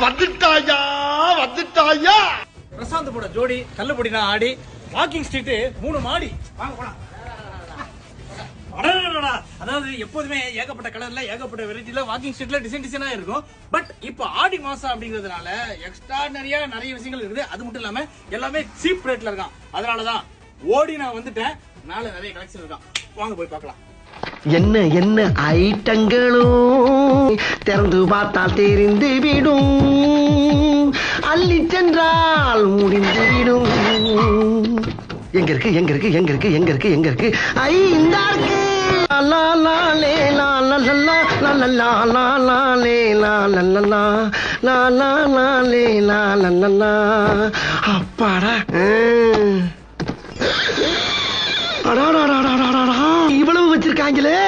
வந்துட்டாயா வந்துட்டாயா. பிரசாந்த் போட ஜோடி கல்லுபடினா ஆடி walking street 3 மாடி வாங்க போலாம். அதாவது எப்போதுமே ஏகப்பட்ட கலர்ல ஏகப்பட்ட வெரைட்டில வாக்கிங் ஸ்ட்ரீட்ல டிசைனா இருக்கும். பட் இப்போ ஆடி மாசம் அப்படிங்கிறதுனால எக்ஸ்ட்ராடனரியா நிறைய விஷயங்கள் இருக்குது. அது மட்டும் இல்லாம எல்லாமே சீப் ரேட்ல இருக்கான். அதனாலதான் ஓடி நான் வந்துட்டேன். மேல நிறைய கலெக்ஷன் இருக்கான். வாங்க போய் பார்க்கலாம். என்ன என்ன ஐட்டங்களும் திறந்து பார்த்தால் தெரிந்து விடும், அள்ளி சென்றால் முடிந்து விடும். எங்க இருக்கு எங்க இருக்கு எங்க இருக்கு எங்க இருக்கு எங்க இருக்கு? ஐ இந்த இருக்கு. லா லா லே லா லா லா லா லா லா லா லே லா லா லா லா லா லா லே லா லா லா லா. அப்பாடா. இவ்வளவு வச்சிருக்காங்களே.